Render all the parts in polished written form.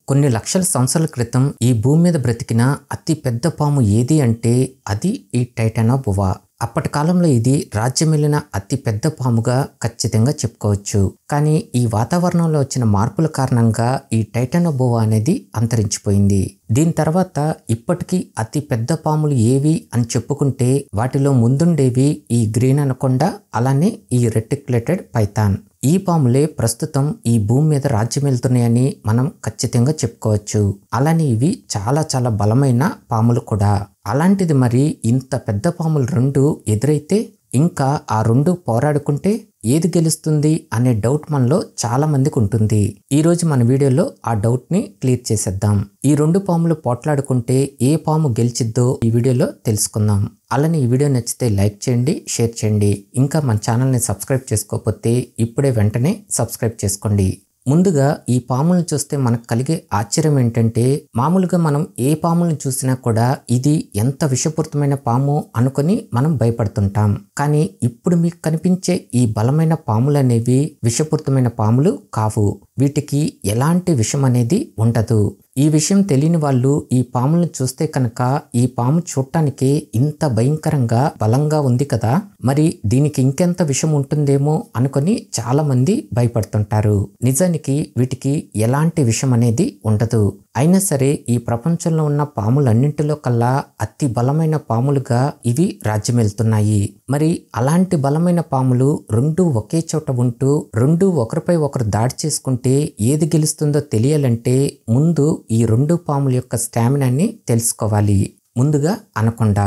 కొన్ని లక్షల సంవత్సరాల క్రితం ఈ భూమి మీద బ్రతికిన అతి పెద్ద పాము ఏది అంటే అది ఈ టైటానోబోవా. అప్పటి కాలంలో ఇది రాజ్యమేలిన అతి పెద్ద పాముగా ఖచ్చితంగా చెప్పుకోవచ్చు. కానీ ఈ వాతావరణంలో వచ్చిన మార్పుల కారణంగా ఈ టైటానోబోవా అనేది అంతరించిపోయింది. దీని తర్వాత ఇప్పటికీ అతి పెద్ద పాములు ఏవి అని చెప్పుకుంటే వాటిలో ముందుండేవి ఈ గ్రీన్ అనకొండ, అలానే ఈ రెటిక్యులేటెడ్ పైథాన్. ఈ పాములే ప్రస్తుతం ఈ భూమి మీద రాజ్యమేలుతున్నాయని మనం ఖచ్చితంగా చెప్పుకోవచ్చు. అలానే ఇవి చాలా బలమైన పాములు కూడా. అలాంటిది మరి ఇంత పెద్ద పాములు రెండు ఎదురైతే ఇంకా ఆ రెండు పోరాడుకుంటే ఏది గెలుస్తుంది అనే డౌట్ మనలో చాలా మందికి ఉంటుంది. ఈరోజు మన వీడియోలో ఆ డౌట్ ని క్లియర్ చేసేద్దాం. ఈ రెండు పాములు పోట్లాడుకుంటే ఏ పాము గెలిచిద్దో ఈ వీడియోలో తెలుసుకుందాం. అలానే ఈ వీడియో నచ్చితే లైక్ చేయండి, షేర్ చేయండి. ఇంకా మన ఛానల్ని సబ్స్క్రైబ్ చేసుకోకపోతే ఇప్పుడే వెంటనే సబ్స్క్రైబ్ చేసుకోండి. ముందుగా ఈ పాములను చూస్తే మనకు కలిగే ఆశ్చర్యం ఏంటంటే, మామూలుగా మనం ఏ పాములను చూసినా కూడా ఇది ఎంత విషపూరితమైన పాము అనుకొని మనం భయపడుతుంటాం. కానీ ఇప్పుడు మీకు కనిపించే ఈ బలమైన పాములు అనేవి విషపూరితమైన పాములు కావు. వీటికి ఎలాంటి విషం అనేది ఉండదు. ఈ విషయం తెలియని వాళ్ళు ఈ పాములను చూస్తే కనుక ఈ పాము చూడటానికి ఇంత భయంకరంగా బలంగా ఉంది కదా, మరి దీనికి ఇంకెంత విషం ఉంటుందేమో అనుకొని చాలా మంది భయపడుతుంటారు. నిజానికి వీటికి ఎలాంటి విషం అనేది ఉండదు. అయినా సరే ఈ ప్రపంచంలో ఉన్న పాములన్నింటిలో కల్లా అతి బలమైన పాములుగా ఇవి రాజ్యమేలుతున్నాయి. మరి అలాంటి బలమైన పాములు రెండు ఒకే చోట ఉంటూ రెండు ఒకరిపై ఒకరు దాడి చేసుకుంటే ఏది గెలుస్తుందో తెలియాలంటే ముందు ఈ రెండు పాముల యొక్క స్టామినాని తెలుసుకోవాలి. ముందుగా అనకొండ.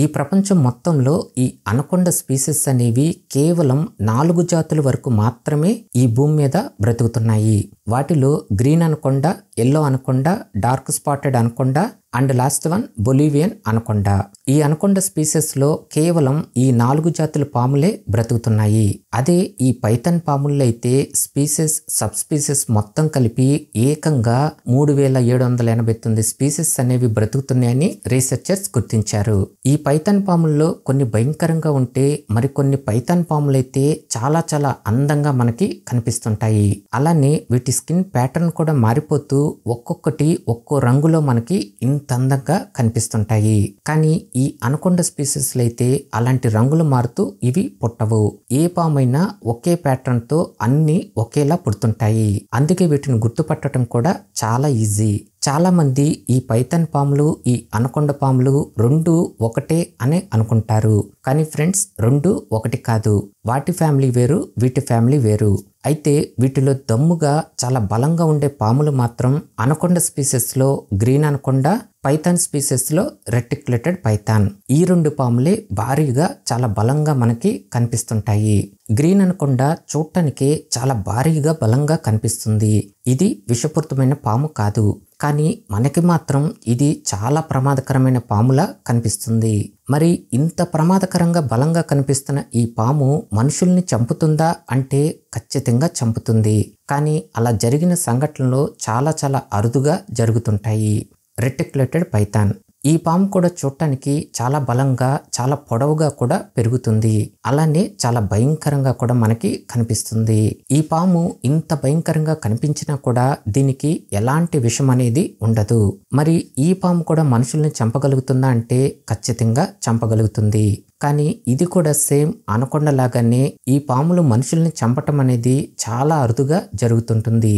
ఈ ప్రపంచం మొత్తంలో ఈ అనకొండ స్పీసెస్ అనేవి కేవలం 4 జాతుల వరకు మాత్రమే ఈ భూమి మీద బ్రతుకుతున్నాయి. వాటిలో green anaconda, yellow anaconda, dark spotted anaconda and last one Bolivian anaconda. ఈ అనకొండ స్పీసెస్ లో కేవలం ఈ 4 జాతుల పాములే బ్రతుకుతున్నాయి. అదే ఈ పైథాన్ పాముల్లో అయితే స్పీసెస్ సబ్ స్పీసెస్ మొత్తం కలిపి ఏకంగా 3789 స్పీసెస్ అనేవి బ్రతుకుతున్నాయని రీసెర్చర్స్ గుర్తించారు. ఈ పైథాన్ పాముల్లో కొన్ని భయంకరంగా ఉంటే మరికొన్ని పైథాన్ పాములైతే చాలా అందంగా మనకి కనిపిస్తుంటాయి. అలానే వీటి స్కిన్ ప్యాటర్న్ కూడా మారిపోతూ ఒక్కొక్కటి ఒక్కో రంగులో మనకి ఇంత అందంగా కనిపిస్తుంటాయి. కానీ ఈ అనకొండ స్పీసెస్ లో అయితే అలాంటి రంగులు మారుతూ ఇవి పుట్టవు. ఏ పామైనా ఒకే ప్యాటర్న్ తో అన్ని ఒకేలా పుడుతుంటాయి. అందుకే వీటిని గుర్తుపట్టడం కూడా చాలా ఈజీ. చాలా మంది ఈ పైథాన్ పాములు, ఈ అనకొండ పాములు రెండు ఒకటే అని అనుకుంటారు. కానీ ఫ్రెండ్స్, రెండు ఒకటి కాదు. వాటి ఫ్యామిలీ వేరు, వీటి ఫ్యామిలీ వేరు. అయితే వీటిలో దమ్ముగా చాలా బలంగా ఉండే పాములు మాత్రం అనకొండ స్పీసెస్ లో గ్రీన్ అనకొండ, పైథాన్ స్పీసెస్ లో రెటిక్యులేటెడ్ పైథాన్. ఈ రెండు పాములే భారీగా చాలా బలంగా మనకి కనిపిస్తుంటాయి. గ్రీన్ అనకొండ చూడటానికి చాలా భారీగా బలంగా కనిపిస్తుంది. ఇది విషపూరితమైన పాము కాదు. కానీ మనకి మాత్రం ఇది చాలా ప్రమాదకరమైన పాములా కనిపిస్తుంది. మరి ఇంత ప్రమాదకరంగా బలంగా కనిపిస్తున్న ఈ పాము మనుషుల్ని చంపుతుందా అంటే ఖచ్చితంగా చంపుతుంది. కానీ అలా జరిగిన సంఘటనలు చాలా అరుదుగా జరుగుతుంటాయి. Reticulated Python. ఈ పాము కూడా చూడటానికి చాలా బలంగా, చాలా పొడవుగా కూడా పెరుగుతుంది. అలానే చాలా భయంకరంగా కూడా మనకి కనిపిస్తుంది. ఈ పాము ఇంత భయంకరంగా కనిపించినా కూడా దీనికి ఎలాంటి విషం అనేది ఉండదు. మరి ఈ పాము కూడా మనుషుల్ని చంపగలుగుతుందా అంటే ఖచ్చితంగా చంపగలుగుతుంది. కానీ ఇది కూడా సేమ్ అనకొండ లాగానే ఈ పాములు మనుషుల్ని చంపటం అనేది చాలా అరుదుగా జరుగుతుంటుంది.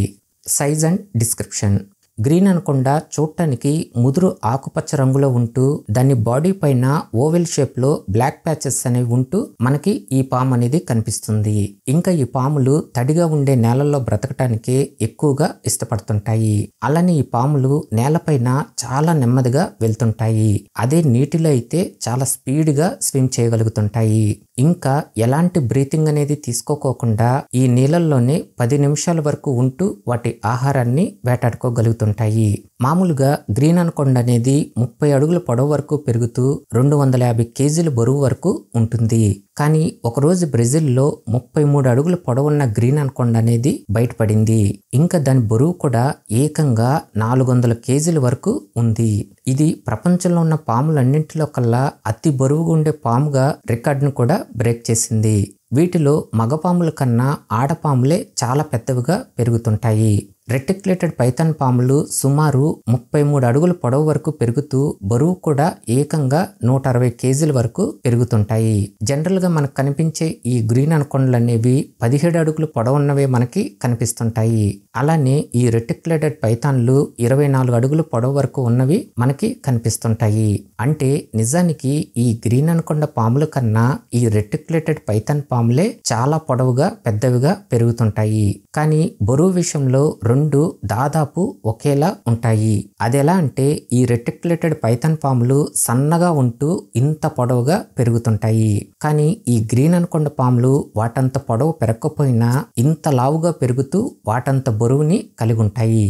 Size and description. Green anaconda చూడటానికి ముదురు ఆకుపచ్చ రంగులో ఉంటూ దాని బాడీ పైన ఓవెల్ షేప్ లో బ్లాక్ ప్యాచెస్ అనేవి ఉంటూ మనకి ఈ పాము అనేది కనిపిస్తుంది. ఇంకా ఈ పాములు తడిగా ఉండే నేలల్లో బ్రతకటానికి ఎక్కువగా ఇష్టపడుతుంటాయి. అలానే ఈ పాములు నేలపైన చాలా నెమ్మదిగా వెళ్తుంటాయి. అదే నీటిలో అయితే చాలా స్పీడ్ గా స్విమ్ చేయగలుగుతుంటాయి. ఇంకా ఎలాంటి బ్రీతింగ్ అనేది తీసుకోకుండా ఈ నీళ్ళల్లోనే 10 నిమిషాల వరకు ఉంటూ వాటి ఆహారాన్ని వేటాడుకోగలుగుతుంటాయి. మామూలుగా గ్రీన్ అనకొండ అనేది 30 అడుగుల పొడవు వరకు పెరుగుతూ 250 కేజీల బరువు వరకు ఉంటుంది. కానీ ఒకరోజు బ్రెజిల్లో 33 అడుగుల పొడవున్న గ్రీన్ అనకొండ అనేది బయటపడింది. ఇంకా దాని బరువు కూడా ఏకంగా 400 కేజీల వరకు ఉంది. ఇది ప్రపంచంలో ఉన్న పాములన్నింటిలో కల్లా అతి బరువుగా ఉండే పాముగా రికార్డును కూడా బ్రేక్ చేసింది. వీటిలో మగపాముల కన్నా ఆడపాములే చాలా పెద్దవిగా పెరుగుతుంటాయి. రెటిక్యులేటెడ్ పైథాన్ పాములు సుమారు 33 అడుగుల పొడవు వరకు పెరుగుతూ బరువు కూడా ఏకంగా 160 కేజీల వరకు పెరుగుతుంటాయి. జనరల్ గా మనకు కనిపించే ఈ గ్రీన్ అనకొండలు అనేవి 17 అడుగులు పొడవున్నవే మనకి కనిపిస్తుంటాయి. అలానే ఈ రెటిక్యులేటెడ్ పైథాన్లు 24 అడుగులు పొడవు వరకు ఉన్నవి మనకి కనిపిస్తుంటాయి. అంటే నిజానికి ఈ గ్రీన్ అనకొండ పాముల కన్నా ఈ రెటిక్యులేటెడ్ పైథాన్ పాములే చాలా పొడవుగా పెద్దవిగా పెరుగుతుంటాయి. కానీ బరువు విషయంలో రెండు దాదాపు ఒకేలా ఉంటాయి. అదెలా అంటే ఈ రెటిక్యులేటెడ్ పైథాన్ పాములు సన్నగా ఉంటూ ఇంత పొడవుగా పెరుగుతుంటాయి. కానీ ఈ గ్రీన్ అనకొండ పాములు వాటంత పొడవు పెరగకపోయినా ఇంత లావుగా పెరుగుతూ వాటంత బరువుని కలిగి ఉంటాయి.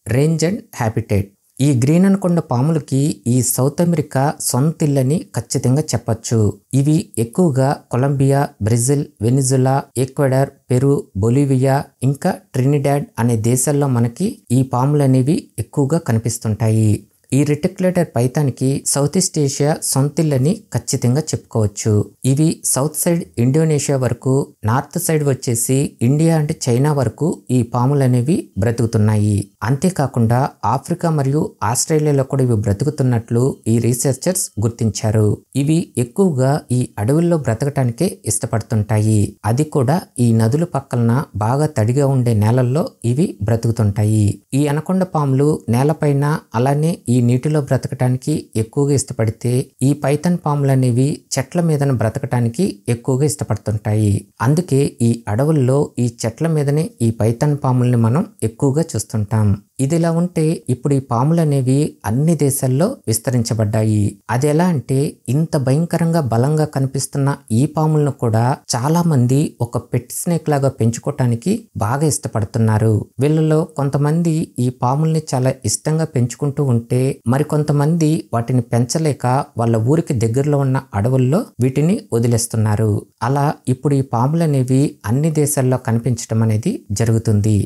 Range and habitat. ఈ గ్రీన్ అనకొండ పాములకి ఈ సౌత్ అమెరికా సొంత ఇల్లని ఖచ్చితంగా చెప్పొచ్చు. ఇవి ఎక్కువగా Colombia, Brazil, Venezuela, Ecuador, Peru, Bolivia ఇంకా ట్రినిడాడ్ అనే దేశాల్లో మనకి ఈ పాములు అనేవి ఎక్కువగా కనిపిస్తుంటాయి. ఈ రెటిక్యులేటెడ్ పైథాన్కి సౌత్ ఈస్ట్ ఏషియా సొంతిల్లని ఖచ్చితంగా చెప్పుకోవచ్చు. ఇవి సౌత్ సైడ్ ఇండోనేషియా వరకు, నార్త్ సైడ్ వచ్చేసి ఇండియా అంటే చైనా వరకు ఈ పాములు అనేవి బ్రతుకుతున్నాయి. అంతేకాకుండా ఆఫ్రికా మరియు ఆస్ట్రేలియాలో కూడా ఇవి బ్రతుకుతున్నట్లు ఈ రీసెర్చర్స్ గుర్తించారు. ఇవి ఎక్కువగా ఈ అడవుల్లో బ్రతకటానికే ఇష్టపడుతుంటాయి. అది కూడా ఈ నదుల పక్కన బాగా తడిగా ఉండే నేలల్లో ఇవి బ్రతుకుతుంటాయి. ఈ అనకొండ పాములు నేలపైన అలానే ఈ నీటిలో బ్రతకటానికి ఎక్కువగా ఇష్టపడితే ఈ పైథాన్ పాములు అనేవి చెట్ల మీదన బ్రతకటానికి ఎక్కువగా ఇష్టపడుతుంటాయి. అందుకే ఈ అడవుల్లో ఈ చెట్ల మీదనే ఈ పైథాన్ పాముల్ని మనం ఎక్కువగా చూస్తుంటాం. ఇదిలా ఉంటే ఇప్పుడు ఈ పాములు అనేవి అన్ని దేశాల్లో విస్తరించబడ్డాయి. అది ఎలా అంటే ఇంత భయంకరంగా బలంగా కనిపిస్తున్న ఈ పాములను కూడా చాలా మంది ఒక పెట్ స్నేక్ లాగా పెంచుకోవటానికి బాగా ఇష్టపడుతున్నారు. వీళ్ళలో కొంతమంది ఈ పాముల్ని చాలా ఇష్టంగా పెంచుకుంటూ ఉంటే మరికొంతమంది వాటిని పెంచలేక వాళ్ళ ఊరికి దగ్గరలో ఉన్న అడవుల్లో వీటిని వదిలేస్తున్నారు. అలా ఇప్పుడు ఈ పాములు అనేవి అన్ని దేశాల్లో కనిపించడం అనేది జరుగుతుంది.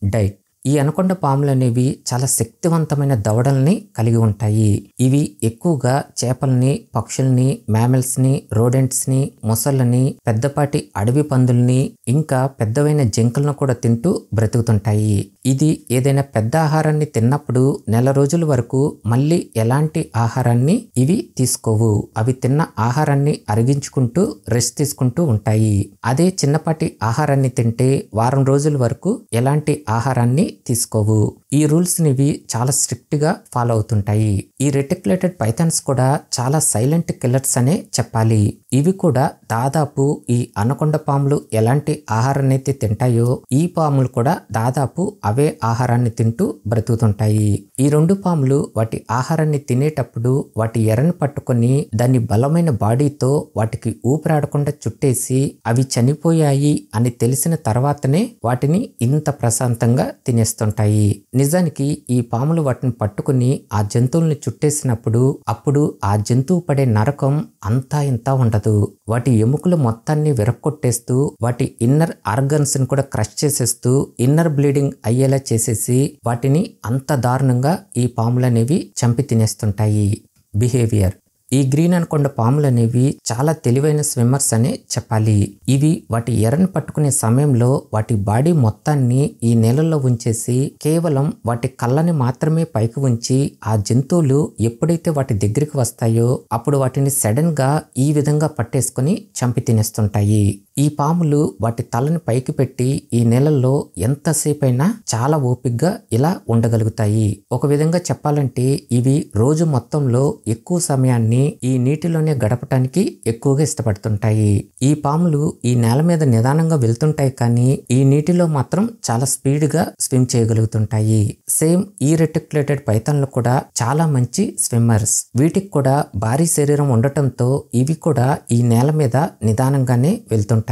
డైట్. ఈ అనకొండ పాములు అనేవి చాలా శక్తివంతమైన దవడల్ని కలిగి ఉంటాయి. ఇవి ఎక్కువగా చేపల్ని, పక్షుల్ని, మ్యామల్స్ని, రోడెంట్స్ని, మొసళ్ళని, పెద్దపాటి అడవి పందుల్ని ఇంకా పెద్దవైన జింకలను కూడా తింటూ బ్రతుకుతుంటాయి. ఇది ఏదైనా పెద్ద ఆహారాన్ని తిన్నప్పుడు నెల రోజుల వరకు మళ్ళీ ఎలాంటి ఆహారాన్ని ఇవి తీసుకోవు. అవి తిన్న ఆహారాన్ని అరిగించుకుంటూ రెస్ట్ తీసుకుంటూ ఉంటాయి. అదే చిన్నపాటి ఆహారాన్ని తింటే వారం రోజుల వరకు ఎలాంటి ఆహారాన్ని తీసుకోవు. ఈ రూల్స్ నివి చాలా స్ట్రిక్ట్ గా ఫాలో అవుతుంటాయి. ఈ రెటిక్యులేటెడ్ పైథాన్స్ కూడా చాలా సైలెంట్ కిల్లర్స్ అనే చెప్పాలి. ఇవి కూడా దాదాపు ఈ అనకొండ పాములు ఎలాంటి ఆహారాన్ని అయితే తింటాయో ఈ పాములు కూడా దాదాపు అవే ఆహారాన్ని తింటూ బ్రతుకుతుంటాయి. ఈ రెండు పాములు వాటి ఆహారాన్ని తినేటప్పుడు వాటి ఎరను పట్టుకొని దాన్ని బలమైన బాడీతో వాటికి ఊపిరాడకుండా చుట్టేసి అవి చనిపోయాయి అని తెలిసిన తర్వాతనే వాటిని ఇంత ప్రశాంతంగా తినేస్తుంటాయి. నిజానికి ఈ పాములు వాటిని పట్టుకుని ఆ జంతువుల్ని చుట్టేసినప్పుడు అప్పుడు ఆ జంతువు పడే నరకం అంతా ఇంత ఉండదు. వాటి ఎముకలు మొత్తాన్ని విరక్కొట్టేస్తూ వాటి ఇన్నర్ ఆర్గన్స్ ని కూడా క్రష్ చేసేస్తూ ఇన్నర్ బ్లీడింగ్ అయ్యేలా చేసేసి వాటిని అంత దారుణంగా ఈ పాములు అనేవి చంపి తినేస్తుంటాయి. బిహేవియర్. ఈ గ్రీన్ అనకొండ పాములు అనేవి చాలా తెలివైన స్విమ్మర్స్ అనే చెప్పాలి. ఇవి వాటి ఎరను పట్టుకునే సమయంలో వాటి బాడీ మొత్తాన్ని ఈ నీళ్ళల్లో ఉంచేసి కేవలం వాటి కళ్ళని మాత్రమే పైకి ఉంచి ఆ జంతువులు ఎప్పుడైతే వాటి దగ్గరికి వస్తాయో అప్పుడు వాటిని సడన్ గా ఈ విధంగా పట్టేసుకుని చంపి తినేస్తుంటాయి. ఈ పాములు వాటి తలని పైకి పెట్టి ఈ నీళ్ళల్లో ఎంతసేపైనా చాలా ఓపిగ్గా ఇలా ఉండగలుగుతాయి. ఒక విధంగా చెప్పాలంటే ఇవి రోజు మొత్తంలో ఎక్కువ సమయాన్ని ఈ నీటిలోనే గడపటానికి ఎక్కువగా ఇష్టపడుతుంటాయి. ఈ పాములు ఈ నేల మీద నిదానంగా వెళ్తుంటాయి కానీ ఈ నీటిలో మాత్రం చాలా స్పీడ్ గా స్విమ్ చేయగలుగుతుంటాయి. సేమ్ ఈ రెటిక్యులేటెడ్ పైథాన్లు కూడా చాలా మంచి స్విమ్మర్స్. వీటికి కూడా భారీ శరీరం ఉండటంతో ఇవి కూడా ఈ నేల మీద నిదానంగానే వెళ్తుంటాయి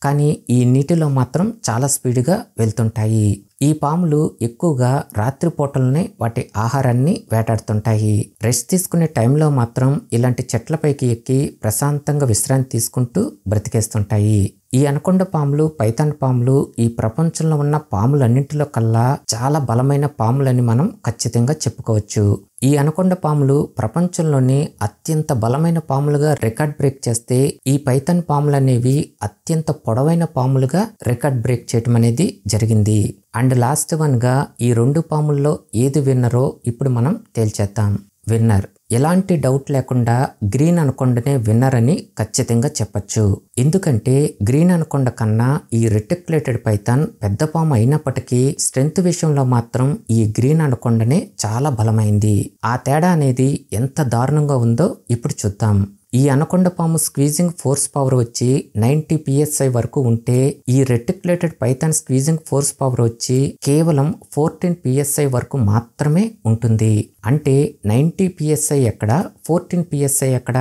కానీ ఈ నీటిలో మాత్రం చాలా స్పీడ్ గా వెళ్తుంటాయి. ఈ పాములు ఎక్కువగా రాత్రి పూటలనే వాటి ఆహారాన్ని వేటాడుతుంటాయి. రెస్ట్ తీసుకునే టైంలో మాత్రం ఇలాంటి చెట్లపైకి ఎక్కి ప్రశాంతంగా విశ్రాంతి తీసుకుంటూ బ్రతికేస్తుంటాయి. ఈ అనకొండ పాములు, పైథాన్ పాములు ఈ ప్రపంచంలో ఉన్న పాములన్నింటిలో కల్లా చాలా బలమైన పాములని మనం ఖచ్చితంగా చెప్పుకోవచ్చు. ఈ అనకొండ పాములు ప్రపంచంలోని అత్యంత బలమైన పాములుగా రికార్డ్ బ్రేక్ చేస్తే, ఈ పైథాన్ పాములు అనేవి అత్యంత పొడవైన పాములుగా రికార్డ్ బ్రేక్ చేయటం అనేది జరిగింది. అండ్ లాస్ట్ వన్ గా ఈ 2 పాముల్లో ఏది విన్నరో ఇప్పుడు మనం తేల్చేద్దాం. విన్నర్ ఎలాంటి డౌట్ లేకుండా గ్రీన్ అనకొండనే విన్నర్ అని ఖచ్చితంగా చెప్పచ్చు. ఎందుకంటే గ్రీన్ అనకొండ కన్నా ఈ రెటిక్యులేటెడ్ పైథాన్ పెద్ద పాము అయినప్పటికీ స్ట్రెంత్ విషయంలో మాత్రం ఈ గ్రీన్ అనకొండనే చాలా బలమైంది. ఆ తేడా అనేది ఎంత దారుణంగా ఉందో ఇప్పుడు చూద్దాం. ఈ అనకొండ పాము స్క్వీజింగ్ ఫోర్స్ పవర్ వచ్చి 90 PSI వరకు ఉంటే, ఈ reticulated Python squeezing force power వచ్చి కేవలం 14 PSI వరకు మాత్రమే ఉంటుంది. అంటే 90 PSI ఎక్కడ, 14 PSI ఎక్కడ?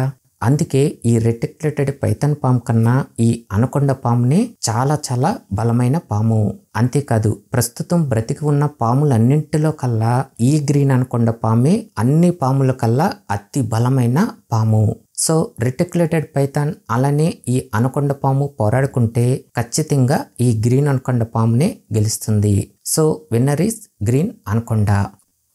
అందుకే ఈ రెటిక్యులేటెడ్ పైథాన్ పాము కన్నా ఈ అనకొండ పామునే చాలా చాలా బలమైన పాము. అంతేకాదు ప్రస్తుతం బ్రతికి ఉన్న పాములన్నింటిలో కల్లా ఈ గ్రీన్ అనకొండ పామే అన్ని పాముల కల్లా అతి బలమైన పాము. సో రెటిక్యులేటెడ్ పైథాన్ అలానే ఈ అనకొండ పాము పోరాడుకుంటే ఖచ్చితంగా ఈ గ్రీన్ అనకొండ పామునే గెలుస్తుంది. So winner is green anaconda.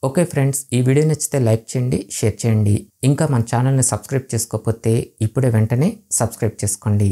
Okay friends, ఈ వీడియో నచ్చితే లైక్ చేయండి, షేర్ చేయండి. ఇంకా మన ఛానల్ని సబ్స్క్రైబ్ చేసుకోకపోతే ఇప్పుడే వెంటనే సబ్స్క్రైబ్ చేసుకోండి.